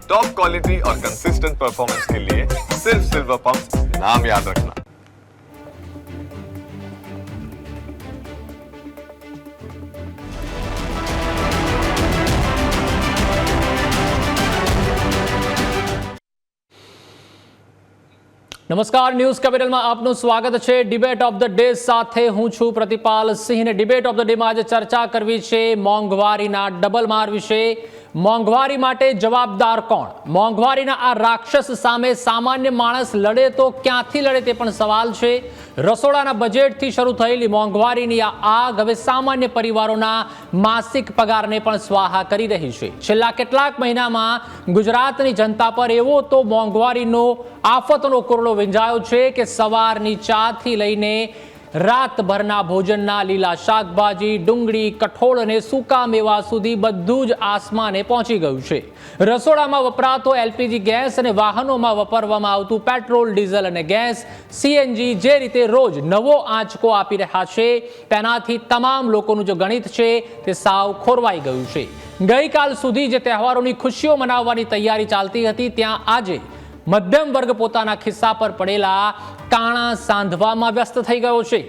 Top quality और consistent performance के लिए सिर्फ सिल्वर पंप नाम याद रखना। નમસ્કાર, ન્યૂઝ કેપિટલમાં આપનું સ્વાગત છે। ડિબેટ ઓફ ધ ડે સાથે હું છું પ્રતિપાલ સિંહ। ડિબેટ ઓફ ધ ડેમાં આજે ચર્ચા કરવી છે મોંઘવારીના ડબલ માર વિશે। મોંઘવારી માટે જવાબદાર કોણ? મોંઘવારીના આ રાક્ષસ સામે સામાન્ય માણસ લડે તો ક્યાંથી લડે તે પણ સવાલ છે। રસોડાના બજેટથી શરૂ થયેલી મોંઘવારીની આ આગ હવે સામાન્ય પરિવારોના માસિક પગારને પણ સ્વાહા કરી રહી છે। છેલ્લા કેટલાક મહિનામાં ગુજરાતની જનતા પર એવો તો મોંઘવારીનો આફતનો કોરડો વિંજાયો છે કે સવારની ચાથી લઈને રાતભરના ભોજનના લીલા શાકભાજી, ડુંગળી, કઠોળ અને સૂકા મેવા સુધી બધું જ આસમાને પહોંચી ગયું છે। રસોડામાં વપરાતો એલપીજી ગેસ અને વાહનોમાં વાપરવામાં આવતું પેટ્રોલ, ડીઝલ અને ગેસ, સીએનજી જે રીતે રોજ નવો આંચકો આપી રહ્યા છે તેનાથી તમામ લોકોનું જે ગણિત છે તે સાવ ખોરવાઈ ગયું છે। ગઈકાલ સુધી જે તહેવારોની ખુશીઓ મનાવવાની તૈયારી ચાલતી હતી ત્યાં આજે મધ્યમ વર્ગ પોતાના ખિસ્સા પર પડેલા કાણા સાંધવામાં વ્યસ્ત થઈ ગયો છે।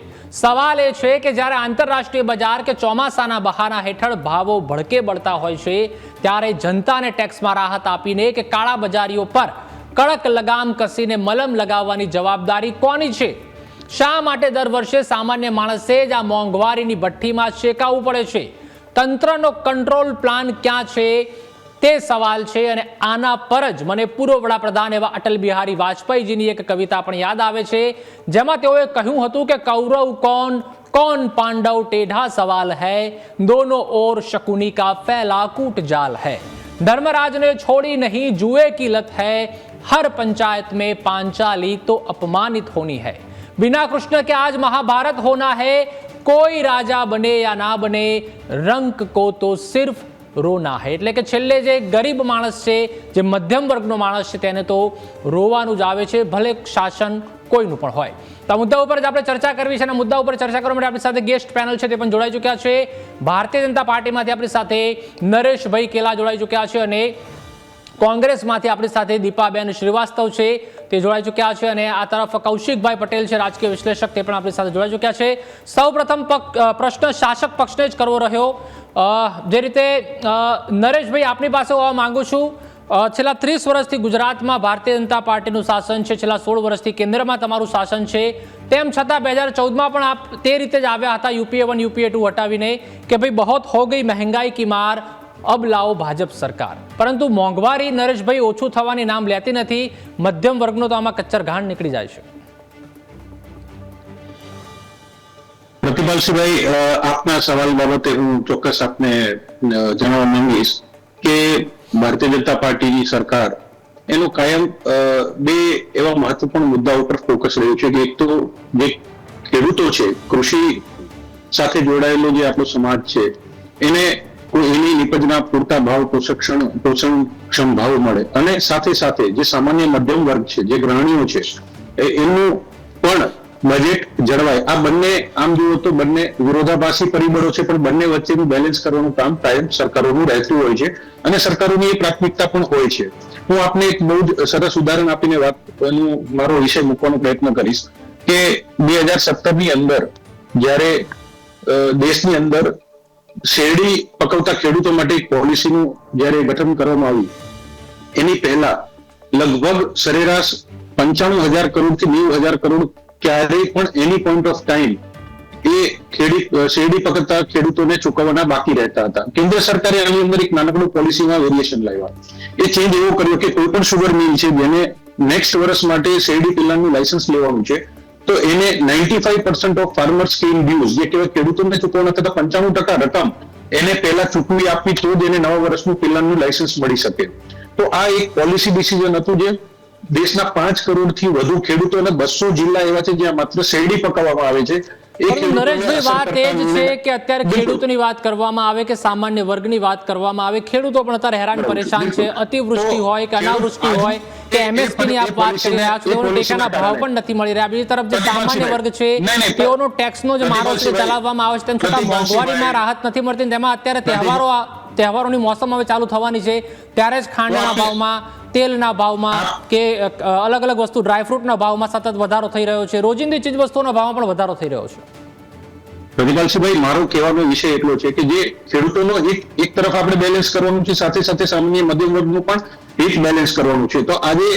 સવાલ એ છે કે જ્યારે આંતરરાષ્ટ્રીય બજાર કે ચોમાસાના બહાના હેઠળ ભાવો ભડકે બળતા હોય છે ત્યારે જનતાને ટેક્સમાં રાહત આપીને કે કાળા બજારીઓ પર કડક લગામ કસીને મલમ લગાવવાની જવાબદારી કોની છે? શા માટે દર વર્ષે સામાન્ય માણસે જ આ મોંઘવારીની ભઠ્ઠીમાં શેકાવવું પડે છે? તંત્રનો કંટ્રોલ પ્લાન ક્યાં છે તે સવાલ છે। અને આના પર જ મને પૂર્વ વડાપ્રધાન એવા અટલ બિહારી વાજપેયીજીની એક કવિતા પણ યાદ આવે છે જેમાં તેઓએ કહ્યું હતું કે કૌરવ કોણ कौन पांडव टेढ़ा सवाल है, दोनों ओर शकुनी का फैला कूट जाल है। धर्मराज ने छोड़ी नहीं जुए की लत है, हर पंचायत में पांचाली तो अपमानित होनी है। बिना कृष्ण के आज महाभारत होना है, कोई राजा बने या ना बने रंक को तो सिर्फ રોના હે। એટલે કે છેલ્લે જે ગરીબ માણસ છે, જે મધ્યમ વર્ગનો માણસ છે તેને તો રોવાનું જ આવે છે, ભલે શાસન કોઈનું પણ હોય। તો આ મુદ્દા ઉપર જ આપણે ચર્ચા કરવી છે અને મુદ્દા ઉપર ચર્ચા કરવા માટે આપણી સાથે ગેસ્ટ પેનલ છે તે પણ જોડાઈ ચૂક્યા છે। ભારતીય જનતા પાર્ટીમાંથી આપણી સાથે નરેશભાઈ કેલા જોડાઈ ચૂક્યા છે અને કોંગ્રેસમાંથી આપણી સાથે દીપાબેન શ્રીવાસ્તવ છે તે જોડાઈ ચૂક્યા છે અને આ તરફ કૌશિકભાઈ પટેલ છે, રાજકીય વિશ્લેષક, તે પણ આપણી સાથે જોડાઈ ચૂક્યા છે। સૌપ્રથમ પ્રશ્ન શાસક પક્ષને જ કરવો રહ્યો। જે રીતે નરેશભાઈ આપની પાસે આવવા માંગુ છું, છેલ્લા 30 વર્ષથી ગુજરાતમાં ભારતીય જનતા પાર્ટીનું શાસન છે, છેલ્લા 16 વર્ષથી કેન્દ્રમાં તમારું શાસન છે, તેમ છતાં 2014માં પણ આપ તે રીતે જ આવ્યા હતા UPA 1 UPA 2 હટાવીને કે ભાઈ બહોત હો ગઈ મહેંગાઈ કી માર, अब लाओ भाजप सरकार। परंतु मोंघवारी नरेशभाई ओछું થવાની નામ લેતી નથી, મધ્યમ વર્ગનો તો આમાં કચ્ચર ઘાણ નીકળી જાય છે। પ્રતિપાલસિંહભાઈ, આપના સવાલ બાબતે હું ચોક્કસ આપને જણાવવા માંગીશ કે ભારતીય જનતા પાર્ટીની સરકાર એનું કાયમ બે એવા મહત્વપૂર્ણ મુદ્દાઓ પર ફોકસ રહ્યું છે કે એક તો જે ખેડૂતો છે, કૃષિ સાથે જોડાયેલો જે આપણો સમાજ છે એને એની નિપજના પૂરતા ભાવ પોષણક્ષમ ભાવ મળે અને સાથે સાથે જે સામાન્ય મધ્યમ વર્ગ છે, જે ગૃહિણીઓ છે એમનું પણ બજેટ જળવાય। આ બંને આમ જુઓ તો બંને વિરોધાભાસી પરિબળો છે, પણ બંને વચ્ચેનું બેલેન્સ કરવાનું કામ કાયમ સરકારોનું રહેતું હોય છે અને સરકારોની એ પ્રાથમિકતા પણ હોય છે। હું આપને એક બહુ જ સરસ ઉદાહરણ આપીને મારો વિષય મૂકવાનો પ્રયત્ન કરીશ કે 2017ની અંદર જ્યારે દેશની અંદર શેરડી પકવતા ખેડૂતો માટે એક પોલિસીનું જ્યારે ગઠન કરવામાં આવ્યું એની પહેલા લગભગ સરેરાશ 95,000 કરોડથી 90,000 કરોડ ક્યારેય પણ એની પોઈન્ટ ઓફ ટાઈમ એ શેરડી પકડતા ખેડૂતોને ચૂકવવાના બાકી રહેતા હતા। કેન્દ્ર સરકારે આની અંદર એક નાનકડું પોલિસીમાં વેરિએશન લાવ્યા। એ ચેન્જ એવો કર્યો કે કોઈ પણ શુગર મિલ છે જેને નેક્સ્ટ વર્ષ માટે શેરડી પિલાનું લાયસન્સ લેવાનું છે તો એને 95% ઓફ ફાર્મર સ્કીમ ડ્યુઝ, જે કહેવાય ખેડૂતોને ચૂકવવાના થતા 95% રકમ એને પહેલા ચૂકવી આપવી તો જ એને નવા વર્ષનું પિલાનું લાયસન્સ મળી શકે। તો આ એક પોલિસી ડિસિઝન હતું જે દેશના 5 કરોડથી વધુ ખેડૂતો અને 200 જિલ્લા એવા છે જ્યાં માત્ર શેરડી પકવવામાં આવે છે। નરેશભાઈ, વાત એ જ છે કે અત્યારે ખેડૂતોની વાત કરવામાં આવે કે સામાન્ય વર્ગની વાત કરવામાં આવે, ખેડૂતો પણ અત્યારે હેરાન પરેશાન છે। અતિવૃષ્ટિ હોય કે અનાવૃષ્ટિ હોય કે MSP ની આપ વાત કરી રહ્યા છો, તેઓને ટેકાના ભાવ પણ નથી મળી રહ્યા। બીજી તરફ જે સામાન્ય વર્ગ છે તેઓનો ટેક્સનો જે મારો છે ચલાવવામાં આવે છે, તેમ છતાં મોંઘવારીમાં રાહત નથી મળતી। તેમાં અત્યારે તહેવારોની મોસમ હવે ચાલુ થવાની છે, ત્યારે જ ખાંડના ભાવમાં, તેલના ભાવમાં કે અલગ અલગ વસ્તુ ડ્રાયફ્રૂટના ભાવમાં સતત વધારો થઈ રહ્યો છે, રોજિંદી ચીજ વસ્તુઓના ભાવમાં પણ વધારો થઈ રહ્યો છે. પ્રતિપાલસિંહભાઈ, મારો કહેવાનો વિષય એટલો છે કે જે ખેડૂતોનો એક તરફ આપણે બેલેન્સ કરવાનું છે, સાથે સાથે સામાન્ય મધ્યમ વર્ગનું પણ એક બેલેન્સ કરવાનું છે. તો આજે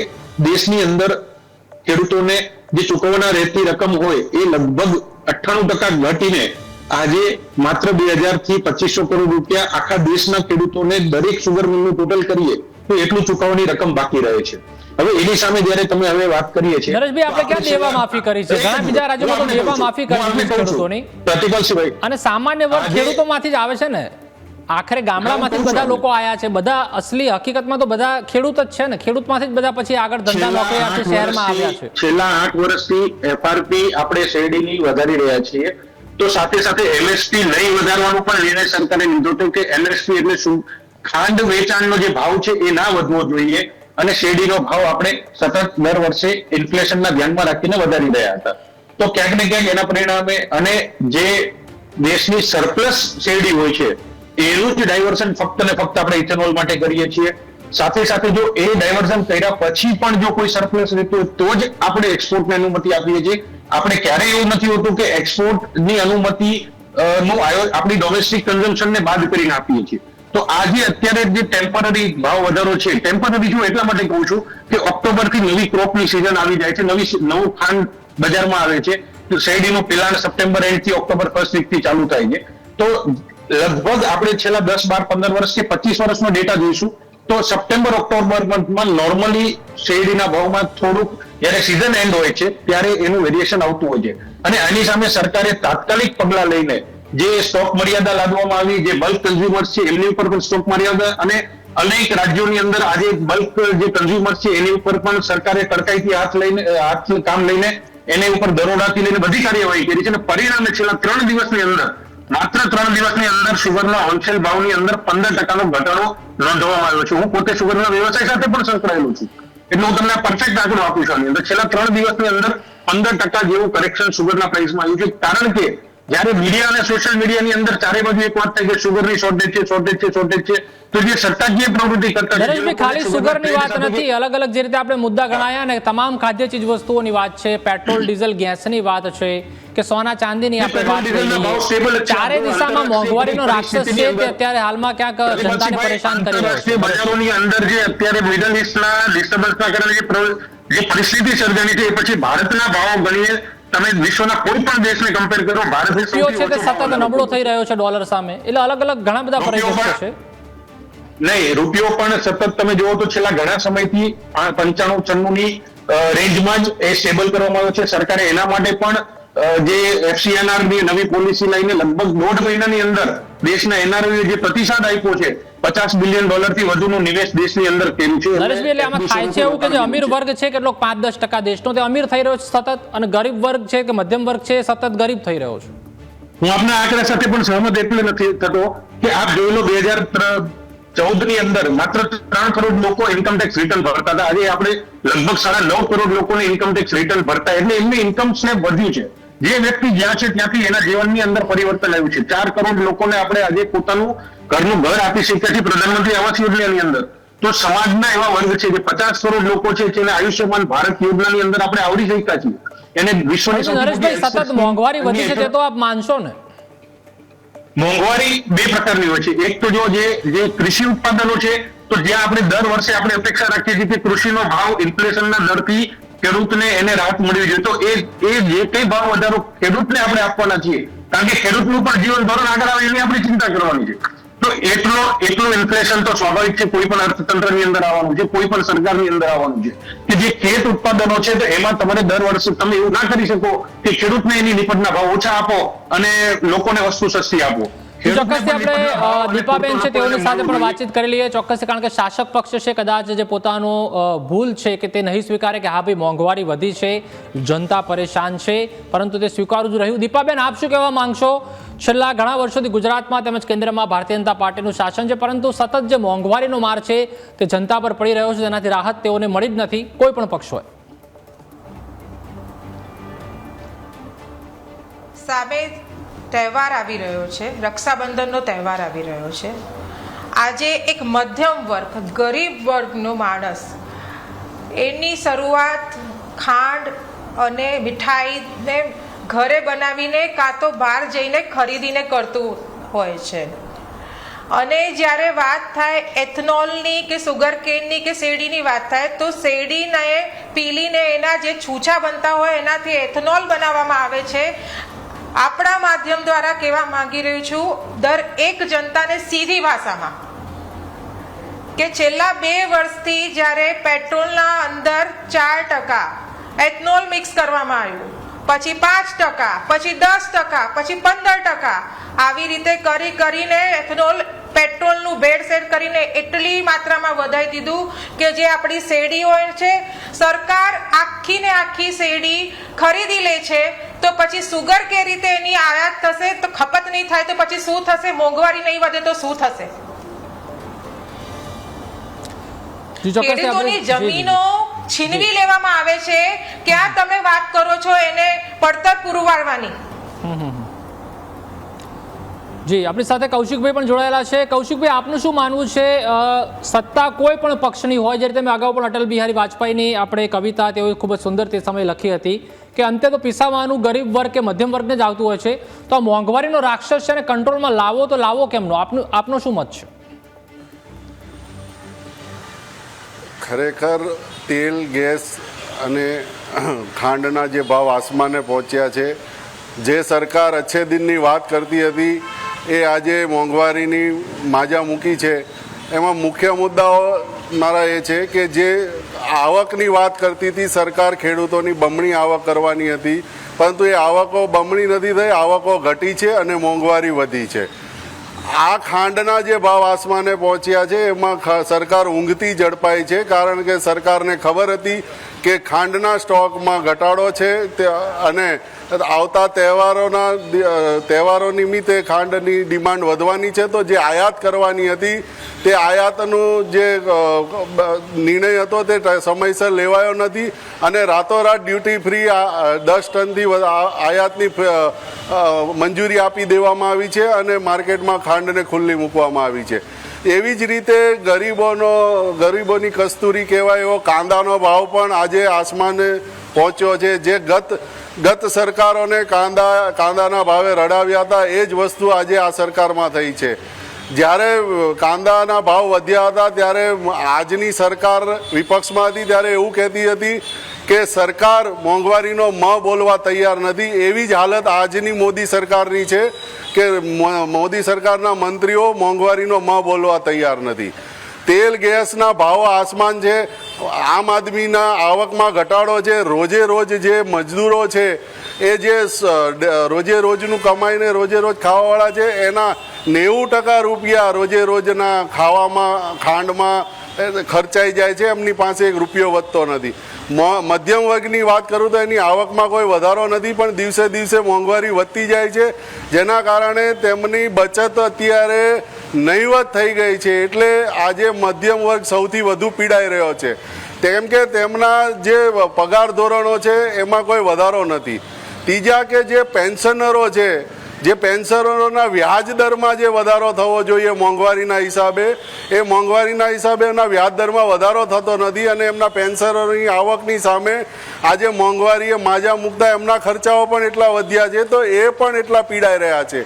દેશની અંદર ખેડૂતોને જે ચૂકવવાના રહેતી રકમ હોય એ લગભગ 98% ઘટીને આજે માત્ર 2000 થી 2500 કરોડ રૂપિયા આખા દેશના ખેડૂતોને દરેક સુગર મિલનું ટોટલ કરીએ તો એટલું ચૂકવવાની રકમ બાકી રહે છે. હવે એની સામે જ્યારે તમે હવે વાત કરીએ છીએ, નરેશભાઈ, આપણે ક્યાં દેવા માફી કરી છે? ઘણા બીજા રાજ્યોમાં તો દેવા માફી કરી છે ખેડૂતોની, પ્રતિપાલસિંહભાઈ, અને સામાન્ય વર્ગ ખેડૂતોમાંથી જ આવે છે ને. આખરે ગામડામાંથી બધા લોકો આયા છે, બધા અસલી હકીકતમાં તો બધા ખેડૂત જ છે ને, ખેડૂતમાંથી જ બધા પછી આગળ ધંધા નોકરી શહેરમાં આવ્યા છે. છેલ્લા 8 વર્ષથી એફઆરપી આપણે શેરડીની વધારી રહ્યા છીએ, તો સાથે સાથે એમએસપી નહીં વધારવાનો પણ નિર્ણય સરકારે લીધો હતો કે એમએસપી એટલે શું, ખાંડ વેચાણનો જે ભાવ છે એ ના વધવો જોઈએ, અને શેરડીનો ભાવ આપણે સતત દર વર્ષે ઇન્ફ્લેશનના ધ્યાનમાં રાખીને વધારી રહ્યા હતા. તો ક્યાંક ને ક્યાંક એના પરિણામે અને જે દેશની સરપ્લસ શેરડી હોય છે એનું જ ડાયવર્ઝન ફક્ત ને ફક્ત આપણે ઇથેનોલ માટે કરીએ છીએ. સાથે સાથે જો એ ડાયવર્ઝન કર્યા પછી પણ જો કોઈ સરપ્લસ રહેતું હોય તો જ આપણે એક્સપોર્ટની અનુમતિ આપીએ છીએ. આપણે ક્યારેય એવું નથી હોતું કે એક્સપોર્ટની અનુમતિ નું આપણી ડોમેસ્ટિક કન્ઝમ્પશનને બાદ કરીને આપીએ છીએ. તો આજે અત્યારે જે ટેમ્પરરી ભાવ વધારો છે, ટેમ્પરરી હું એટલા માટે કહું છું કે ઓક્ટોબરથી નવી ક્રોપની સિઝન આવી જાય છે, નવું ખાંડ બજારમાં આવે છે. શેરડીનું પિલાણ સપ્ટેમ્બર એન્ડ થી ઓક્ટોબર ફર્સ્ટ વીક થી ચાલુ થાય છે. તો લગભગ આપણે છેલ્લા 10, 12, 15 વર્ષ કે 25 વર્ષનો ડેટા જોઈશું તો સપ્ટેમ્બર ઓક્ટોબર મંથમાં નોર્મલી શેરડીના ભાવમાં થોડુંક જ્યારે સિઝન એન્ડ હોય છે ત્યારે એનું વેરિએશન આવતું હોય છે. અને આની સામે સરકારે તાત્કાલિક પગલા લઈને જે સ્ટોક મર્યાદા લાદવામાં આવી, જે બલ્ક કન્ઝ્યુમર્સ છે એમની ઉપર પણ સ્ટોક મર્યાદા, અને અનેક રાજ્યોની અંદર આજે બલ્ક જે કન્ઝ્યુમર્સ છે એની ઉપર પણ સરકારે કડકાઈથી કામ લઈને એની ઉપર દરોડાથી લઈને બધી કાર્યવાહી કરી છે. અને પરિણામે છેલ્લા 3 દિવસની અંદર, માત્ર 3 દિવસની અંદર સુગરના હોલસેલ ભાવની અંદર 15% ઘટાડો નોંધવામાં આવ્યો છે. હું પોતે સુગરના વ્યવસાય સાથે પણ સંકળાયેલો છું, એટલે હું તમને પરફેક્ટ આંકડો આપું છું. આની અંદર છેલ્લા 3 દિવસની અંદર 15% જેવું કરેક્શન સુગરના પ્રાઇસમાં આવ્યું છે. કારણ કે જ્યારે મીડિયા અને સોશિયલ મીડિયાની અંદર ચારે બાજુ એક વાત થાય કે સુગરની શોર્ટેજ છે, તો જે સટ્ટાકીય પ્રવૃત્તિ કરતા નરેશભાઈ, ખાલી સુગરની વાત નથી, અલગ અલગ જે રીતે આપણે મુદ્દા ગણાયા ને, તમામ ખાદ્ય ચીજ વસ્તુઓની વાત છે, પેટ્રોલ ડીઝલ ગેસની વાત છે કે સોના ચાંદીની આપણે વાત કરી, ચારે દિશામાં મોંઘવારીનો રાક્ષસ છે તે અત્યારે હાલમાં ક્યાંક જનતાને પરેશાન કરી રહ્યો છે. બજારોની અંદર જે અત્યારે મિડલ ઈસ્ટના ડિસ્ટર્બન્સના કારણે જે પરિસ્થિતિ સર્જાણી છે એ પછી ભારતના ભાવો ગણીએ, તમે વિશ્વના કોઈ પણ દેશને કમ્પેર કરો, ભારત છે તે સતત નબળો થઈ રહ્યો છે ડોલર સામે, એટલે અલગ અલગ ઘણા બધા પરિસ્થિતિઓ છે. નહીં, રૂપિયો પણ સતત તમે જુઓ તો છેલ્લા ઘણા સમયથી 95-96 ની રેન્જમાં જ એ સ્ટેબલ કરવામાં આવ્યો છે. સરકારે એના માટે પણ જે એફસીએનઆર ની નવી પોલિસી લઈને લગભગ 1.5 મહિનાની અંદર દેશના એનઆરઓએ જે પ્રતિસાદ આપ્યો છે, $50 બિલિયન થી વધુનું નિવેશ દેશની અંદર કર્યું છે. નરેશભાઈ, એટલે આમાં થાય છે એવું કે જે અમીર વર્ગ છે કેટલોક 5-10% દેશનો તે અમીર થઈ રહ્યો છે સતત, અને ગરીબ વર્ગ છે કે મધ્યમ વર્ગ છે સતત ગરીબ થઈ રહ્યો છે. હું આપના આંકડા સાથે પણ સહમત એટલે નથી થતો કે આપ જોઈ લો 2014 ની અંદર માત્ર 3 કરોડ લોકો ઇન્કમ ટેક્સ રિટર્ન ભરતા હતા. આજે આપણે લગભગ 9.5 કરોડ લોકોને ઇન્કમ ટેક્સ રિટર્ન ભરતા, એટલે એમની ઇન્કમ સ્લેબ વધ્યું છે. જે વ્યક્તિ જ્યાં છે ત્યાંથી એના જીવનની અંદર પરિવર્તન આવ્યું છે. 4 કરોડ લોકોને આપણે આજે પોતાનું ઘરનું ઘર આપી શક્યા છે પ્રધાનમંત્રી આવાસ યોજનાની અંદર. તો સમાજના એવા વર્ગ છે જે 50 કરોડ લોકો છે જેને આયુષ્યમાન ભારત યોજનાની અંદર આપણે આવરી શક્યા છીએ. એને વિશ્વની નરેશભાઈ, સતત મોંઘવારી વધી છે તે તો આપ માનશો ને? મોંઘવારી 2 પ્રકારની હોય છે. એક તો જો જે કૃષિ ઉત્પાદનો છે, તો જ્યાં આપણે દર વર્ષે આપણે અપેક્ષા રાખીએ છીએ કે કૃષિનો ભાવ ઇન્ફ્લેશનના દરથી ખેડૂતને એને રાહત મળવી જોઈએ, તો એ જે કઈ ભાવ વધારો ખેડૂતને આપણે આપવાના છીએ, કારણ કે ખેડૂતનું પણ જીવન ધોરણ આગળ આવે એની આપણે ચિંતા કરવાની છે. તો એટલું ઇન્ફ્લેશન તો સ્વાભાવિક છે, કોઈ પણ અર્થતંત્રની અંદર આવવાનું છે, કોઈ પણ સરકારની અંદર આવવાનું છે. કે જે ખેત ઉત્પાદનો છે તો એમાં તમારે દર વર્ષે તમે એવું ના કરી શકો કે ખેડૂતને એની નિપજના ભાવ ઓછા આપો અને લોકોને વસ્તુ સસ્તી આપો. ચોક્કસથી આપણે દીપાબેન છે તેઓની સાથે પણ વાતચીત કરી લઈએ ચોક્કસથી, કારણ કે શાસક પક્ષ છે કદાચ જે પોતાનો ભૂલ છે કે તે નહીં સ્વીકારે કે હા ભાઈ મોંઘવારી વધી છે, જનતા પરેશાન છે, પરંતુ તે સ્વીકારવું જ રહ્યું. દીપાબેન, આપ શું કહેવા માંગશો? છેલ્લા ઘણા વર્ષોથી ગુજરાતમાં તેમજ કેન્દ્રમાં ભારતીય જનતા પાર્ટીનું શાસન છે, પરંતુ સતત જે મોંઘવારીનો માર છે તે જનતા પર પડી રહ્યો છે, તેનાથી રાહત તેઓને મળી જ નથી, કોઈ પણ પક્ષ હોય. સામે તહેવાર આવી રહ્યો છે, રક્ષાબંધનનો તહેવાર આવી રહ્યો છે. આજે એક મધ્યમ વર્ગ, ગરીબ વર્ગનો માણસ એની શરૂઆત ખાંડ અને મીઠાઈને ઘરે બનાવીને કાં તો બહાર જઈને ખરીદીને કરતું હોય છે. અને જ્યારે વાત થાય એથનોલની કે સુગર કેનની કે શેરડીની વાત થાય તો શેરડીને પીલીને એના જે છૂછા બનતા હોય એનાથી એથનોલ બનાવવામાં આવે છે. આપણા માધ્યમ દ્વારા કહેવા માંગી રહી છું દરેક જનતાને સીધી ભાષામાં કે છેલ્લા 2 વર્ષથી જ્યારે પેટ્રોલના અંદર 4% એથનોલ મિક્સ કરવામાં આવ્યું, પછી 5%, પછી 10%, પછી 15%, આવી રીતે કરીને એથનોલ પેટ્રોલનું ભેળસેળ કરીને એટલી માત્રામાં વધારી દીધું કે જે આપણી શેરડી હોય છે, સરકાર આખી ને આખી શેરડી ખરીદી લે છે. તો પછી સુગર કે રીતે એની આયાત થશે તો ખપત નહીં થાય તો પછી શું થશે? મોંઘવારી નહીં વધે તો શું થશે? ખેડૂતોની જમીનો છીનવી લેવામાં આવે છે. ક્યાં તમે વાત કરો છો એને પડતર પૂરું પાડવાની? જી, આપણી સાથે કૌશિકભાઈ પણ જોડાયેલા છે. કૌશિકભાઈ, આપનું શું માનવું છે? સત્તા કોઈ પણ પક્ષની હોય, જે રીતે મેં અગાઉ પણ અટલ બિહારી વાજપેયીની આપણે કવિતા તેઓ ખૂબ જ સુંદર તે સમયે લખી હતી કે અંતે તો પીસાવાનું ગરીબ વર્ગ કે મધ્યમ વર્ગને જ આવતું હોય છે. તો આ મોંઘવારીનો રાક્ષસ છે અને કંટ્રોલમાં લાવો તો લાવો કેમનો? આપનો શું મત છે? ખરેખર તેલ, ગેસ અને ખાંડના જે ભાવ આસમાને પહોંચ્યા છે, જે સરકાર અચ્છે દિનની વાત કરતી હતી એ આજે મોંઘવારીની માજા મૂકી છે. એમાં મુખ્ય મુદ્દાઓ મારા એ છે કે જે આવકની વાત કરતી હતી સરકાર, ખેડૂતોની બમણી આવક કરવાની હતી, પરંતુ એ આવકો બમણી નથી થઈ, આવકો ઘટી છે અને મોંઘવારી વધી છે. આ ખાંડના જે ભાવ આસમાને પહોંચ્યા છે એમાં સરકાર ઊંઘતી ઝડપાઈ છે, કારણ કે સરકારને ખબર હતી કે ખાંડના સ્ટોકમાં ઘટાડો છે અને આવતા તહેવારો નિમિત્તે ખાંડની ડિમાન્ડ વધવાની છે. તો જે આયાત કરવાની હતી તે આયાતનું જે નિર્ણય હતો તે સમયસર લેવાયો નથી અને રાતોરાત ડ્યુટી ફ્રી 10 ટનથી આયાતની મંજૂરી આપી દેવામાં આવી છે અને માર્કેટમાં ખાંડને ખુલ્લી મૂકવામાં આવી છે. એવી જ રીતે ગરીબોની કસ્તુરી કહેવાય એવો કાંદાનો ભાવ પણ આજે આસમાને પહોંચ્યો છે. જે ગત સરકારોને કાંદાના ભાવે રડાવ્યા હતા એ જ વસ્તુ આજે આ સરકારમાં થઈ છે. જ્યારે કાંદાના ભાવ વધ્યા હતા ત્યારે આજની સરકાર વિપક્ષમાં હતી ત્યારે એવું કહેતી હતી કે સરકાર મોંઘવારીનો મ બોલવા તૈયાર નથી. એવી જ હાલત આજની મોદી સરકારની છે કે મોદી સરકારના મંત્રીઓ મોંઘવારીનો મ બોલવા તૈયાર નથી. તેલ, ગેસના ભાવો આસમાન છે. આમ આદમીના આવકમાં ઘટાડો છે. રોજે રોજ જે મજદૂરો છે એ જે રોજે રોજનું કમાઈને રોજે રોજ ખાવાવાળા છે એના 90% રૂપિયા રોજે રોજના ખાવામાં, ખાંડમાં ખર્ચાઈ જાય છે. એમની પાસે 1 રૂપિયો વધતો નથી. મધ્યમ વર્ગની વાત કરું તો એની આવકમાં કોઈ વધારો નથી, પણ દિવસે દિવસે મોંઘવારી વધતી જાય છે, જેના કારણે તેમની બચત અત્યારે નહીવત થઈ ગઈ છે. એટલે આજે મધ્યમ વર્ગ સૌથી વધુ પીડાઈ રહ્યો છે, કેમ કે તેમના જે પગાર ધોરણો છે એમાં કોઈ વધારો નથી. ત્રીજા કે જે પેન્શનરો છે, જે પેન્શનરોના વ્યાજ દરમાં જે વધારો થવો જોઈએ મોંઘવારીના હિસાબે, એ મોંઘવારીના હિસાબે એમના વ્યાજ દરમાં વધારો થતો નથી અને એમના પેન્શનરોની આવકની સામે આજે મોંઘવારીએ માજા મૂકતા એમના ખર્ચાઓ પણ એટલા વધ્યા છે, તો એ પણ એટલા પીડાઈ રહ્યા છે.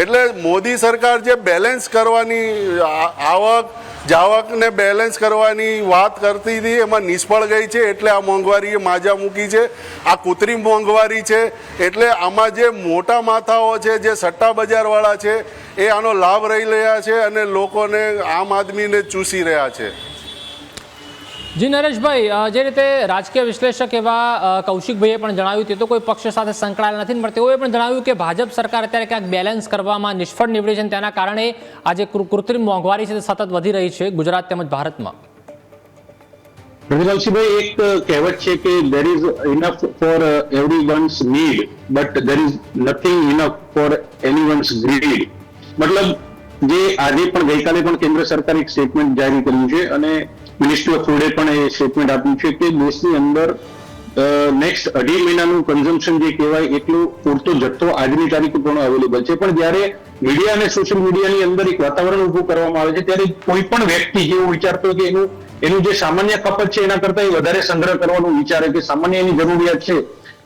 એટલે મોદી સરકાર જે બેલેન્સ કરવાની જાવકને બેલેન્સ કરવાની વાત કરતી હતી એમાં નિષ્ફળ ગઈ છે. એટલે આ મોંઘવારીએ માજા મૂકી છે. આ કૃત્રિમ મોંઘવારી છે. એટલે આમાં જે મોટા માથાઓ છે, જે સટ્ટા બજારવાળા છે, એ આનો લાભ લઈ રહ્યા છે અને લોકોને, આમ આદમીને ચૂસી રહ્યા છે. જી નરેશભાઈ, જે રીતે રાજકીય વિશ્લેષક એવા કૌશિકભાઈએ પણ જણાવ્યું તે તો કોઈ પક્ષ સાથે સંકળાયેલા નથી, પણ તેઓએ પણ જણાવ્યું કે ભાજપ સરકાર અત્યારે ક્યાંક બેલેન્સ કરવામાં નિષ્ફળ નીવડી છે, તેના કારણે આજે કૃત્રિમ મોંઘવારી છે તે સતત વધી રહી છે ગુજરાત તેમજ ભારતમાં. રવિલાલસિંહભાઈ, એક કહેવત છે કે there is enough for everyone's need but there is nothing enough for anyone's greed. મતલબ જે આજે પણ ગઈકાલે પણ કેન્દ્ર સરકારે એક સ્ટેટમેન્ટ જારી કર્યું છે અને મિનિસ્ટ્રી ઓફ ફૂડે પણ એ સ્ટેટમેન્ટ આપ્યું છે કે દેશની અંદર નેક્સ્ટ 2.5 મહિનાનું કન્ઝમ્પશન જે કહેવાય એટલો પૂરતો જથ્થો આજની તારીખે પણ અવેલેબલ છે, પણ જ્યારે મીડિયા અને સોશિયલ મીડિયાની અંદર એક વાતાવરણ ઉભું કરવામાં આવે છે, ત્યારે કોઈ પણ વ્યક્તિ જેવું વિચારતો હોય કે એનું જે સામાન્ય ખપત છે એના કરતા વધારે સંગ્રહ કરવાનું વિચારે, કે સામાન્ય એની જરૂરિયાત છે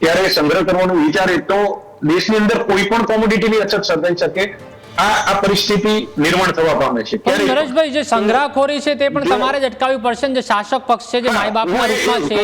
ત્યારે સંગ્રહ કરવાનું વિચારે, તો દેશની અંદર કોઈ પણ કોમોડિટીની અછત સર્જાઈ શકે. આ પરિસ્થિતિ નિર્માણ થવા પામે છે. પણ નરેશભાઈ, જે સંગ્રહખોરી છે તે પણ તમારે જ અટકાવવી પડશે ને. જે શાસક પક્ષ છે, જે માય બાપના રૂપમાં છે,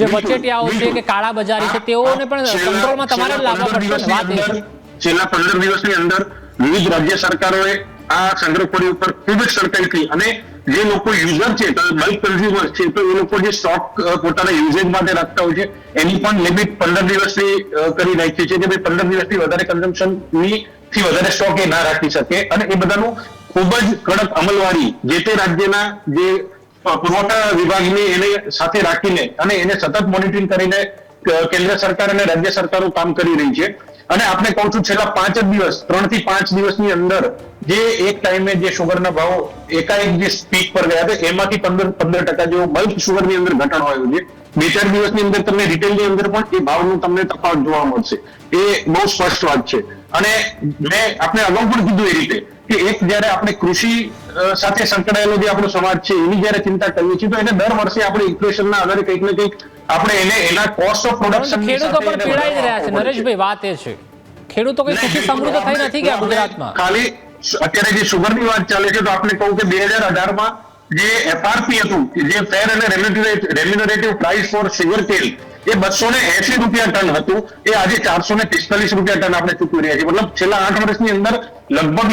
જે વચેટિયાઓ છે કે કાળાબજારી છે, તેઓને પણ કંટ્રોલમાં તમારે લાવવા પડશે. વાત એ છે છેલ્લા 15 દિવસની અંદર વિવિધ રાજ્ય સરકારોએ આ સંગ્રહખોરી ઉપર ખૂબ જ સખતાઈ કરી, અને જે લોકો યુઝર છે, બલ્ક કન્ઝ્યુમર છે, તો એ લોકો જે સ્ટોક પોતાના યુઝેજ માટે રાખતા હોય છે એની પણ લિમિટ 15 દિવસની કરી નાખી છે, કે ભાઈ 15 દિવસથી વધારે કન્ઝમ્પશનની થી વધારે સ્ટોક એ ના રાખી શકે. અને એ બધાનું ખૂબ જ કડક અમલવારી જે તે રાજ્યના જે પુરવઠા વિભાગની એને સાથે રાખીને અને એને સતત મોનિટરિંગ કરીને કેન્દ્ર સરકાર અને રાજ્ય સરકારો કામ કરી રહી છે. અને આપણે કહું છું, છેલ્લા 5 જ દિવસ, 3 થી 5 દિવસની અંદર જે એક ટાઈમે જે શુગરના ભાવ એકાએક જે સ્પીક પર ગયા હતા, એમાંથી 15% જેવો બલ્ક શુગરની અંદર ઘટાડો આવ્યો છે. 2-4 દિવસની અંદર તમને રિટેલની અંદર પણ એ ભાવનું તમને તફાવત જોવા મળશે. એ બહુ સ્પષ્ટ વાત છે. અને મેં આપણે અગાઉ પણ કીધું એ રીતે કે એક જયારે આપણે કૃષિ સાથે સંકળાયેલો જે આપણો સમાજ છે એની જયારે ચિંતા કરીએ છીએ, તો એને દર વર્ષે આપણે ઇન્ફ્લેશનના આધારે કંઈક ને કંઈક આપણે એને એના કોસ્ટ ઓફ પ્રોડક્શન ખેડૂતો પણ પીડાઈ જ રહ્યા છે. નરેશભાઈ, વાત એ છે, ખેડૂતો કઈ સુખી સમૃદ્ધ થઈ નથી ગયા ગુજરાતમાં. ખાલી અત્યારે જે સુગરની વાત ચાલે છે, તો આપણે કહું કે 2018માં જે એફઆરપી હતું, જે ફેર અને રેમ્યુનરેટિવ પ્રાઇસ ફોર શુગર કેન, એ 280 રૂપિયા ટન હતું, એ આજે 445 રૂપિયા ટન આપણે ચૂકવી રહ્યા છીએ. મતલબ છેલ્લા 8 વર્ષની અંદર લગભગ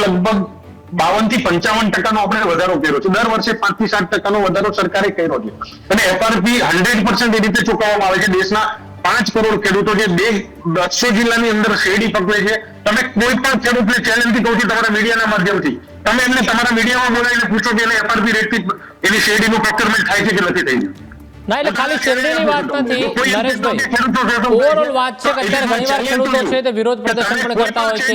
52 થી 55% આપણે વધારો કર્યો છે. દર વર્ષે 5 થી 7% વધારો સરકારે કર્યો છે. અને એફઆરપી 100% એ રીતે ચૂકવવામાં આવે છે. દેશના 5 કરોડ ખેડૂતો જે 200 જિલ્લાની અંદર શેરડી પકવે છે. તમે કોઈ પણ ખેડૂતને ચેલેન્જથી કહું છું, તમારા મીડિયાના માધ્યમથી તમે એમને તમારા મીડિયામાં બોલાવીને પૂછો કે એને એફઆરપી રેટથી એની શેરડીનું પ્રોક્યોરમેન્ટ થાય છે કે નથી થઈ રહ્યું. ના, એટલે ખાલી શેરડીની વાત નથી નરેશભાઈ, ઓવરઓલ વાત છે કે અત્યારે ઘણીવાર ખેડૂતો છે તે વિરોધ પ્રદર્શન પણ કરતા હોય છે,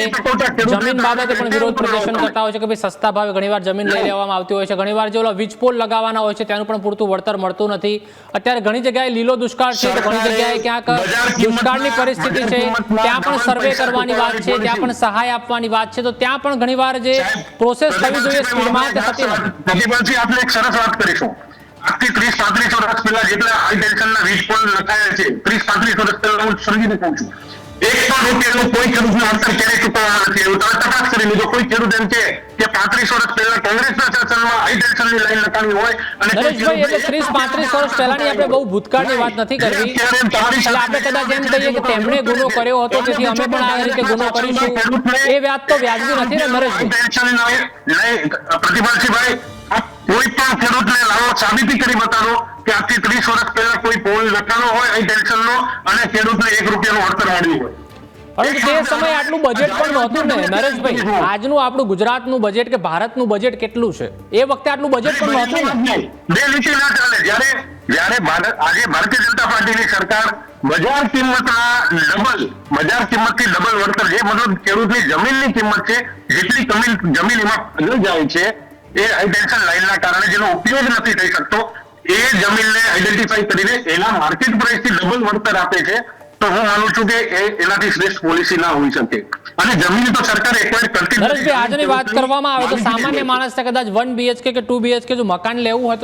જમીન બાબતે પણ વિરોધ પ્રદર્શન કરતા હોય છે કે ભાઈ સસ્તા ભાવે ઘણીવાર જમીન લઈ લેવામાં આવતી હોય છે, ઘણીવાર જે ઓલા વીજ પોલ લગાવવાના હોય છે તેનું પણ પૂરતું વળતર મળતું નથી. અત્યારે ઘણી જગ્યાએ લીલો દુષ્કાળ છે, તો ઘણી જગ્યાએ ક્યાંક દુષ્કાળની પરિસ્થિતિ છે, ત્યાં પણ સર્વે કરવાની વાત છે, ત્યાં પણ સહાય આપવાની વાત છે, તો ત્યાં પણ ઘણીવાર જે પ્રોસેસ થવી જોઈએ સ્પીડમાં તે થતી નથી. આપણે એક સરસ વાત કરીશું. આજથી 30-35 વર્ષ પહેલા જેટલા હાઈ ટેન્શનના વીજ પોલ નખાયા છે, 30-35 વર્ષ પહેલા હું સમજીને કહું છું, 1 પણ રૂપિયાનું કોઈ ખેડૂતનું વળતર ક્યારેય ચૂકવવામાં નથી આવ્યું. તમે તપાસ કરી લીધો. કોઈ ખેડૂત એમ કે 35 વર્ષ પહેલા કોંગ્રેસના શાસનમાં હાઈ ટેન્શનની લાઈન નખાવી હોય અને નરેશભાઈ, એટલે 30-35 વર્ષ પહેલાની આપણે બહુ ભૂતકાળની વાત નથી કરવી. એટલે આપણે કદાચ એમ કહીએ કે તેમણે ગુનો કર્યો હતો તેથી અમે પણ આ રીતે ગુનો કરીશું, એ વાત તો વ્યાજબી નથી ને નરેશભાઈ. પ્રતિભાસિંહભાઈ, કોઈ પણ ખેડૂતને લાવો, સાબિતી કરી બતાવો કે આજથી 30 વર્ષ પહેલા કોઈ પોલ નખાનો હોય હાઈ ટેન્શનનો અને ખેડૂતને 1 રૂપિયાનું વળતર મળ્યું હોય. પરંતુ તે સમયે આટલું બજેટ પણ નહોતું ને નરેશભાઈ. આજનું આપણું ગુજરાતનું બજેટ કે ભારતનું બજેટ કેટલું છે, એ વખતે આટલું બજેટ પણ નહોતું ને. બે નીતિ ના ચાલે. જ્યારે આજે ભારતીય જનતા પાર્ટીની સરકાર બજાર કિંમતથી ડબલ વળતર, જે મતલબ ખેડૂતની જમીનની કિંમત છે જેટલી જમીન એમાં જાય છે, એ હાઈ ટેન્શન લાઈનના કારણે જેનો ઉપયોગ નથી થઈ શકતો, એ જમીનને આઈડેન્ટિફાઈ કરીને એના માર્કેટ પ્રાઇસથી ડબલ વળતર આપે છે, તો હું માનું છું કે એનાથી શ્રેષ્ઠ પોલિસી ના હોઈ શકે. અને જમીન તો સરકાર એક્વાયર કરતી નથી. નરેશભાઈ, આજની વાત કરવામાં આવે તો સામાન્ય માણસને કદાચ 1 BHK કે 2 BHK જો મકાન લેવું હોય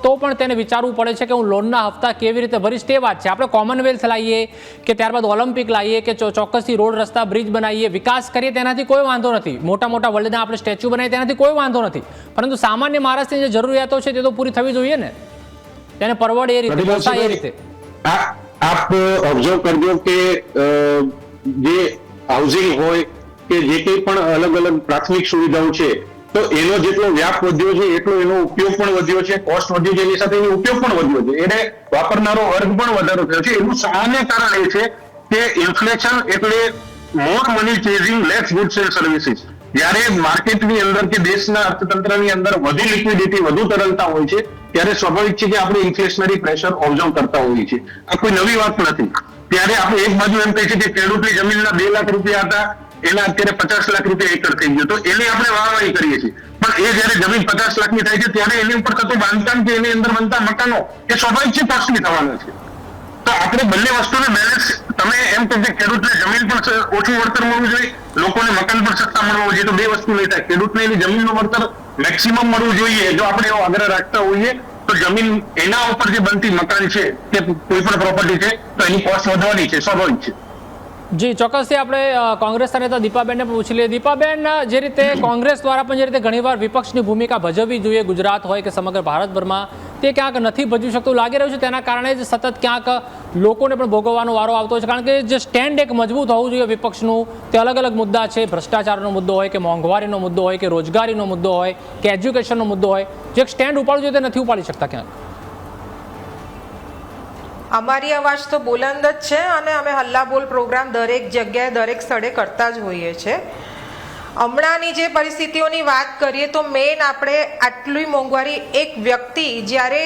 તો પણ તેને વિચારવું પડે છે કે હું લોનના હપ્તા કેવી રીતે ભરીશ. તે વાત છે. આપણે કોમનવેલ્થ લાવીએ કે ત્યારબાદ ઓલિમ્પિક લાવીએ કે ચોક્કસથી રોડ રસ્તા બ્રિજ બનાવીએ, વિકાસ કરીએ, તેનાથી કોઈ વાંધો નથી. મોટા વર્લ્ડના આપણે સ્ટેચ્યુ બનાવીએ, તેનાથી કોઈ વાંધો નથી. પરંતુ સામાન્ય માણસની જે જરૂરિયાતો છે તે તો પૂરી થવી જોઈએ ને, તેને પરવડે એ રીતે, પોસાય એ રીતે. આપ ઓબ્ઝર્વ કરજો કે જે હાઉસિંગ હોય કે જે કંઈ પણ અલગ અલગ પ્રાથમિક સુવિધાઓ છે, તો એનો જેટલો વ્યાપ વધ્યો છે એટલો એનો ઉપયોગ પણ વધ્યો છે, કોસ્ટ વધ્યો છે, એની સાથે એનો ઉપયોગ પણ વધ્યો છે, એને વાપરનારો વર્ગ પણ વધારો થયો છે. એનું સામાન્ય કારણ એ છે કે ઇન્ફ્લેશન એટલે more money chasing less goods and services. જ્યારે માર્કેટની અંદર કે દેશના અર્થતંત્રની અંદર વધુ લિક્વિડિટી, વધુ તરલતા હોય છે, ત્યારે સ્વાભાવિક છે કે આપણે ઇન્ફ્લેશનરી પ્રેશર ઓબ્ઝર્વ કરતા હોઈએ છીએ. આ કોઈ નવી વાત નથી. ત્યારે આપણે એક બાજુ એમ કહીએ છીએ કે ખેડૂતની જમીનના 2 લાખ રૂપિયા હતા, એના અત્યારે 50 લાખ રૂપિયા એકર થઈ ગયો, તો એની આપણે વાહવાહી કરીએ છીએ. પણ એ જયારે જમીન 50 લાખની થાય છે ત્યારે એની ઉપર થતું બાંધકામ કે એની અંદર બનતા મકાનો એ સ્વાભાવિક છે કોસ્ટલી થવાના છે. તો આપણે બંને વસ્તુને બેલેન્સ, તમે એમ કહો કે ખેડૂતને જમીન પણ ઓછું વળતર મળવું જોઈએ, લોકોને મકાન પણ સસ્તા મળવું જોઈએ, તો બે વસ્તુ નહીં થાય. ખેડૂતને એની જમીનનું વળતર મેક્સિમમ મળવું જોઈએ. જો આપણે એવો આગ્રહ રાખતા હોઈએ તો જમીન એના ઉપર જે બનતી મકાન છે કે કોઈ પણ પ્રોપર્ટી છે તો એની કોસ્ટ વધવાની છે, સ્વાભાવિક છે. જી ચોક્કસથી આપણે કોંગ્રેસના નેતા દીપાબેનને પણ પૂછી લઈએ. દીપાબેન, જે રીતે કોંગ્રેસ દ્વારા પણ જે રીતે ઘણીવાર વિપક્ષની ભૂમિકા ભજવવી જોઈએ ગુજરાત હોય કે સમગ્ર ભારતભરમાં, તે ક્યાંક નથી ભજવી શકતું લાગી રહ્યું છે. તેના કારણે જ સતત ક્યાંક લોકોને પણ ભોગવવાનો વારો આવતો છે. કારણ કે જે સ્ટેન્ડ એક મજબૂત હોવું જોઈએ વિપક્ષનું, તે અલગ અલગ મુદ્દા છે. ભ્રષ્ટાચારનો મુદ્દો હોય કે મોંઘવારીનો મુદ્દો હોય કે રોજગારીનો મુદ્દો હોય કે એજ્યુકેશનનો મુદ્દો હોય, જે એક સ્ટેન્ડ ઉપાડવું જોઈએ તે નથી ઉપાડી શકતા ક્યાંક. અમારી અવાજ તો બુલંદ જ છે અને અમે હલ્લા બોલ પ્રોગ્રામ દરેક જગ્યાએ દરેક સ્થળે કરતા જ હોઈએ છીએ. હમણાંની જે પરિસ્થિતિઓની વાત કરીએ તો મેઇન આપણે આટલી મોંઘવારી, એક વ્યક્તિ જ્યારે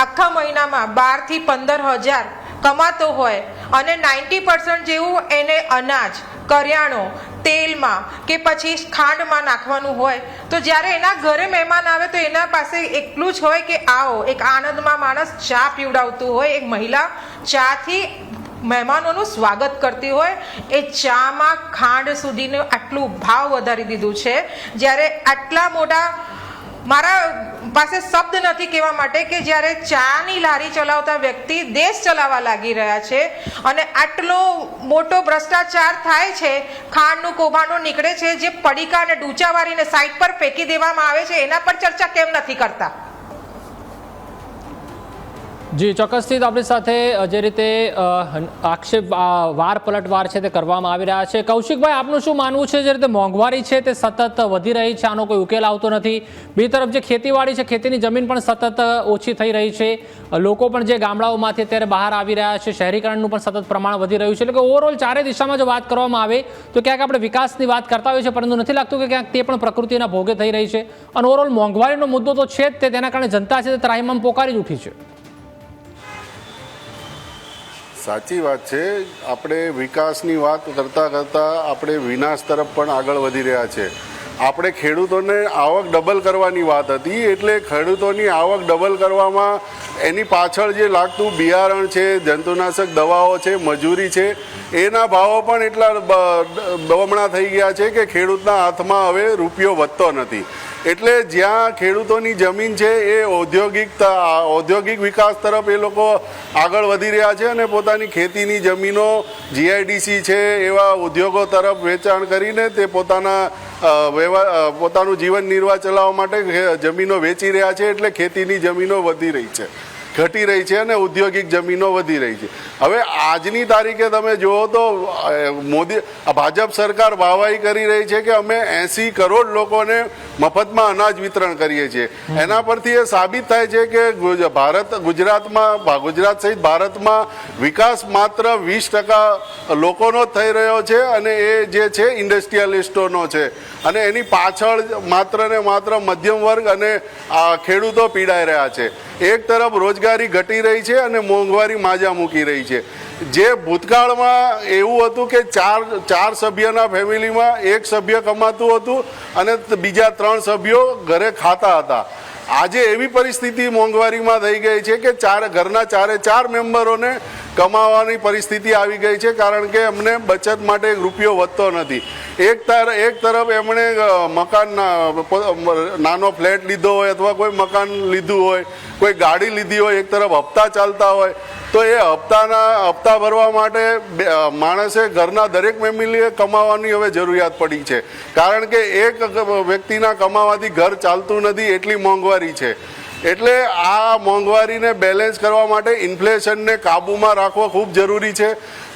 આખા મહિનામાં 12,000 થી 15,000 કમાતો હોય અને 90% જેવું એને અનાજ, કરિયાણું, તેલમાં કે પછી ખાંડમાં નાખવાનું હોય, તો જ્યારે એના ઘરે મહેમાન આવે તો એના પાસે એટલું જ હોય કે આવો, એક આનંદમાં માણસ ચા પીવડાવતું હોય, એક મહિલા ચાથી મહેમાનોનું સ્વાગત કરતી હોય, એ ચામાં ખાંડ સુધીનું આટલું ભાવ વધારી દીધું છે. જ્યારે આટલા મોટા, મારા પાસે શબ્દ નથી કહેવા માટે કે જ્યારે ચાની લારી ચલાવતા વ્યક્તિ દેશ ચલાવવા લાગી રહ્યા છે અને આટલો મોટો ભ્રષ્ટાચાર થાય છે, ખાંડનું કૌભાંડો નીકળે છે, જે પડીકા અને ડૂચા વાળીને સાઈડ પર ફેંકી દેવામાં આવે છે, એના પર ચર્ચા કેમ નથી કરતા? જી ચોક્કસથી આપણી સાથે જે રીતે આક્ષેપ વાર પલટવાર છે તે કરવામાં આવી રહ્યા છે. કૌશિકભાઈ, આપનું શું માનવું છે? જે રીતે મોંઘવારી છે તે સતત વધી રહી છે, આનો કોઈ ઉકેલ આવતો નથી. બીજી તરફ જે ખેતીવાડી છે, ખેતીની જમીન પણ સતત ઓછી થઈ રહી છે, લોકો પણ જે ગામડાઓમાંથી અત્યારે બહાર આવી રહ્યા છે, શહેરીકરણનું પણ સતત પ્રમાણ વધી રહ્યું છે. એટલે કે ઓવરઓલ ચારે દિશામાં જો વાત કરવામાં આવે તો ક્યાંક આપણે વિકાસની વાત કરતા હોઈએ છીએ, પરંતુ નથી લાગતું કે ક્યાંક તે પણ પ્રકૃતિના ભોગે થઈ રહી છે. અને ઓવરઓલ મોંઘવારીનો મુદ્દો તો છે જ, તેના કારણે જનતા છે તે ત્રાહિમામ પોકારી જ ઉઠી છે. સાચી વાત છે. આપણે વિકાસની વાત કરતાં કરતાં આપણે વિનાશ તરફ પણ આગળ વધી રહ્યા છે. આપણે ખેડૂતોને આવક ડબલ કરવાની વાત હતી, એટલે ખેડૂતોની આવક ડબલ કરવામાં એની પાછળ જે લાગતું બિયારણ છે, જંતુનાશક દવાઓ છે, મજૂરી છે, એના ભાવો પણ એટલા બમણા થઈ ગયા છે કે ખેડૂતના હાથમાં હવે રૂપિયો વધતો નથી. એટલે જ્યાં ખેડૂતોની જમીન છે એ ઔદ્યોગિક વિકાસ તરફ એ લોકો આગળ વધી રહ્યા છે અને પોતાની ખેતીની જમીનો GIDC છે એવા ઉદ્યોગો તરફ વેચાણ કરીને તે પોતાનું જીવન નિર્વાહ ચલાવવા માટે જમીનો વેચી રહ્યા છે. એટલે ખેતીની જમીનો વધી રહી છે, ઘટી રહી છે અને ઔદ્યોગિક જમીનો વધી રહી છે. હવે આજની તારીખે તમે જુઓ તો ભાજપ સરકાર વાહવાહી કરી રહી છે કે અમે 80 કરોડ લોકોને મફતમાં અનાજ વિતરણ કરીએ છીએ. એના પરથી એ સાબિત થાય છે કે ગુજરાત સહિત ભારતમાં વિકાસ માત્ર 20% લોકોનો જ થઈ રહ્યો છે અને એ જે છે ઇન્ડસ્ટ્રીયલિસ્ટોનો છે. અને એની પાછળ માત્ર ને માત્ર મધ્યમ વર્ગ અને ખેડૂતો પીડાઈ રહ્યા છે. એક તરફ રોજગારી ઘટી રહી છે અને મોંઘવારી માજા મૂકી રહી છે. જે ભૂતકાળમાં એવું હતું કે ચાર સભ્યના ફેમિલીમાં એક સભ્ય કમાતું હતું અને બીજા 3 સભ્યો ઘરે ખાતા હતા. આજે એવી પરિસ્થિતિ મોંઘવારીમાં થઈ ગઈ છે કે ઘરના 4 મેમ્બરોને કમાવાની પરિસ્થિતિ આવી ગઈ છે, કારણ કે અમને બચત માટે રૂપિયો વધતો નથી. એક તરફ એમણે નાનો ફ્લેટ લીધો હોય અથવા કોઈ મકાન લીધું હોય, કોઈ ગાડી લીધી હોય, એક તરફ હપ્તા ચાલતા હોય, તો એ હપ્તા ભરવા માટે માણસે ઘરના દરેક ફેમિલીએ કમાવાની હવે જરૂરિયાત પડી છે, કારણ કે એક વ્યક્તિના કમાવાથી ઘર ચાલતું નથી, એટલી મોંઘવારી છે. એટલે આ મોંઘવારીને બેલેન્સ કરવા માટે ઇન્ફ્લેશનને કાબૂમાં રાખવો ખૂબ જરૂરી છે.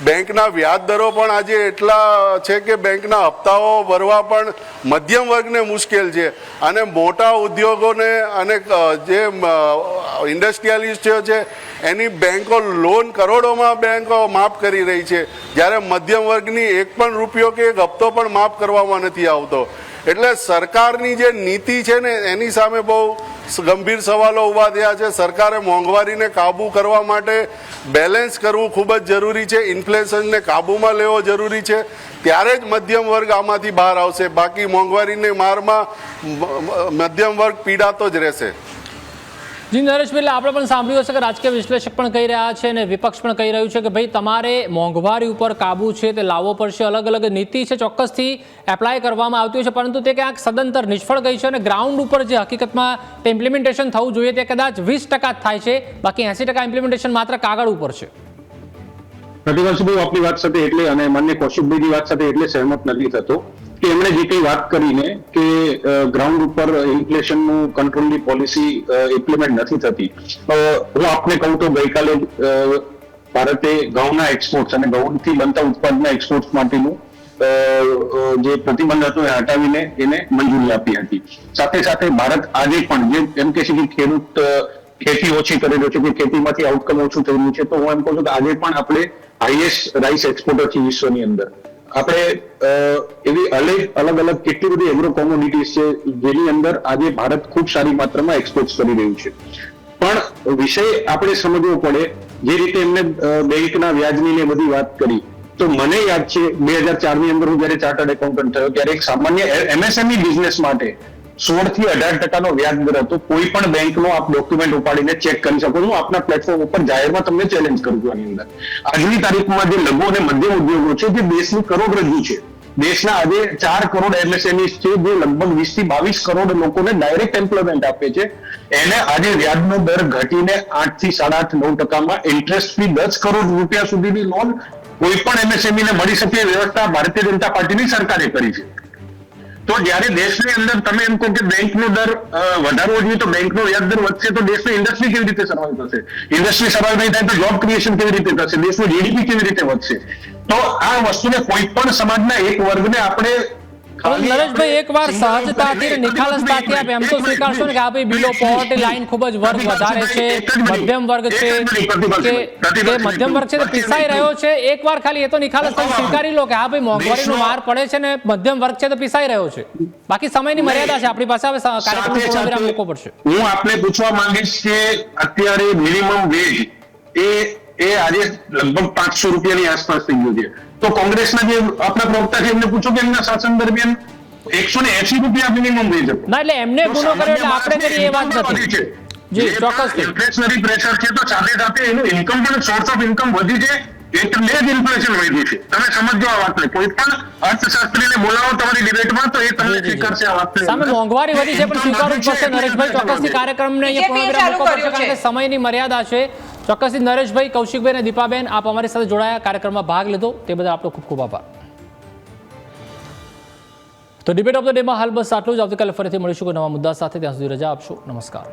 બેંકના વ્યાજ દરો પણ આજે એટલા છે કે બેંકના હપ્તાઓ ભરવા પણ મધ્યમ વર્ગને મુશ્કેલ છે અને મોટા ઉદ્યોગોને અને જે ઇન્ડસ્ટ્રીયલિસ્ટો છે એની બેંકો લોન કરોડોમાં બેંકો માફ કરી રહી છે, જ્યારે મધ્યમ વર્ગની એક પણ રૂપિયો કે એક હપ્તો પણ માફ કરવામાં નથી આવતો. એટલે સરકારની જે નીતિ છે ને એની સામે બહુ ગંભીર સવાલો ઊભા થયા છે. સરકારે મોંઘવારીને કાબૂ કરવા માટે બેલેન્સ કરવું ખૂબ જ જરૂરી છે, ઇન્ફ્લેશનને કાબૂમાં લેવો જરૂરી છે, ત્યારે જ મધ્યમ વર્ગ આમાંથી બહાર આવશે. બાકી મોંઘવારીની મારમાં મધ્યમ વર્ગ પીડાતો જ રહેશે. જી નરેશભાઈ, એટલે આપણે પણ સાંભળ્યું હશે કે રાજકીય વિશ્લેષક પણ કહી રહ્યા છે અને વિપક્ષ પણ કહી રહ્યું છે કે ભાઈ તમારે મોંઘવારી ઉપર કાબુ છે તે લાવવો પડશે. અલગ અલગ નીતિ છે ચોક્કસથી એપ્લાય કરવામાં આવતી હોય છે, પરંતુ તે ક્યાંક સદંતર નિષ્ફળ ગઈ છે અને ગ્રાઉન્ડ ઉપર જે હકીકતમાં તે ઇમ્પ્લિમેન્ટેશન થવું જોઈએ તે કદાચ 20% જ થાય છે, બાકી 80% ઇમ્પ્લિમેન્ટેશન માત્ર કાગળ ઉપર છે. પ્રતિભાભાઈ આપની વાત સાથે એટલે અને માન્ય કૌશિકભાઈની વાત સાથે એટલે સહેમત નથી થતો કે એમણે જે કઈ વાત કરીને કે ગ્રાઉન્ડ ઉપર ઇન્ફ્લેશનનું કંટ્રોલની પોલિસી ઇમ્પ્લિમેન્ટ નથી થતી. હું આપને કહું તો ગઈકાલે ભારતે ઘઉંના એક્સપોર્ટ્સ અને ઘઉંથી બનતા ઉત્પાદનના એક્સપોર્ટ્સ માટેનું જે પ્રતિબંધ હતો એ હટાવીને એને મંજૂરી આપી હતી. સાથે સાથે ભારત આજે પણ જે એમ કે છે કે ખેડૂત ખેતી ઓછી કરી રહ્યો છે કે ખેતીમાંથી આઉટકમ ઓછું થઈ રહ્યું છે, તો હું એમ કહું છું કે આજે પણ આપણે હાઈએસ્ટ રાઈસ એક્સપોર્ટર છે વિશ્વની અંદર. આપણે એવી અલગ અલગ કેટલી બધી એગ્રો કોમોડિટીઝ છે જેની અંદર આજે ભારત ખૂબ સારી માત્રામાં એક્સપોર્ટ કરી રહ્યું છે. પણ વિષય આપણે સમજવો પડે, જે રીતે એમને બેંકના વ્યાજની ને બધી વાત કરી, તો મને યાદ છે 2004ની અંદર હું જયારે ચાર્ટર્ડ એકાઉન્ટન્ટ થયો ત્યારે એક સામાન્ય એમએસએમઈ બિઝનેસ માટે 16 થી 18% વ્યાજ દર હતો. કોઈ પણ બેંકનો આપ ડોક્યુમેન્ટ ઉપાડીને ચેક કરી શકો છો. આપના પ્લેટફોર્મ ઉપર જાહેરમાં તમને ચેલેન્જ કરું છું આની અંદર. આજની તારીખમાં જે લઘુ અને મધ્યમ ઉદ્યોગો છે જે દેશની કરોડરજ્જુ છે, દેશના આજે 4 કરોડ એમએસએમઈ છે જે લગભગ 20 થી 22 કરોડ લોકોને ડાયરેક્ટ એમ્પ્લોયમેન્ટ આપે છે, એને આજે વ્યાજનો દર ઘટીને 8 થી 8.5-9%માં ઇન્ટરેસ્ટ ફ્રી 10 કરોડ રૂપિયા સુધીની લોન કોઈ પણ એમએસએમઈ ને મળી શકે એ વ્યવસ્થા ભારતીય જનતા પાર્ટીની સરકારે કરી છે. તો જ્યારે દેશની અંદર તમે એમ કહો કે બેંકનો દર વધારવો જોઈએ તો બેંકનો વ્યાજ દર વધશે તો દેશની ઇન્ડસ્ટ્રી કેવી રીતે સર્વાઈવ થશે? ઇન્ડસ્ટ્રી સર્વાઈવ નહીં થાય તો જોબ ક્રિએશન કેવી રીતે થશે? દેશનું જીડીપી કેવી રીતે વધશે? તો આ વસ્તુને કોઈ પણ સમાજના એક વર્ગને આપણે નરેશભાઈ, એક વાર સહજતાથી નિખાલસતાથી આપ એમ તો સ્વીકારશો ને કે આ ભાઈ બિલો પોવર્ટી લાઈન ખૂબ જ વર્ગ વધારે છે, મધ્યમ વર્ગ છે કે મધ્યમ વર્ગ છે તે પીસાઈ રહ્યો છે. એક વાર ખાલી એ તો નિખાલસતાથી સ્વીકારી લો કે હા ભાઈ મોંઘવારીનો માર પડે છે ને મધ્યમ વર્ગ છે તો પીસાઈ રહ્યો છે. બાકી સમયની મર્યાદા છે આપણી પાસે, હવે કાર્યક્રમ થોડો વિરામ મૂકવો પડશે. હું આપને પૂછવા માંગીશ કે અત્યારે મિનિમમ વેજ એ આજે લગભગ 500 રૂપિયાની આસપાસ થઈ ગયું છે. તો કોંગ્રેસના જે આપણા પ્રવક્તા છે એમને પૂછો કે એમના શાસન દરમિયાન 180 રૂપિયા મિનિમમ વેજ હતો. ના, એટલે એમને ગુનો કર્યો એટલે આપણે કરીએ એ વાત નથી. જી ચોક્કસ. ઇન્ફ્લેશનરી પ્રેશર છે તો સાથે સાથે એનું ઇન્કમ પણ સોર્સ ઓફ ઇન્કમ વધી છે એટલે જ ઇન્ફ્લેશન વધ્યું છે. તમે સમજો આ વાતને. કોઈ પણ અર્થશાસ્ત્રીને બોલાવો તમારી ડિબેટમાં તો એ તમને સ્વીકારશે આ વાત. સામે મોંઘવારી વધી છે પણ સ્વીકારવું જ પડશે. નરેશભાઈ, ચોક્કસથી કાર્યક્રમને અહીંયા પૂર્ણવિરામ મૂકવો પડશે કારણ કે સમયની મર્યાદા છે. ચોક્કસથી નરેશભાઈ, કૌશિકભાઈ અને દીપાબેન, આપ અમારી સાથે જોડાયા, કાર્યક્રમમાં ભાગ લીધો તે બદલ આપનો ખૂબ ખૂબ આભાર. તો ડિબેટ ઓફ ધ ડેમાં હાલ બસ આટલું જ. આવતીકાલે ફરીથી મળીશું કોઈ નવા મુદ્દા સાથે. ત્યાં સુધી રજા આપશો. નમસ્કાર.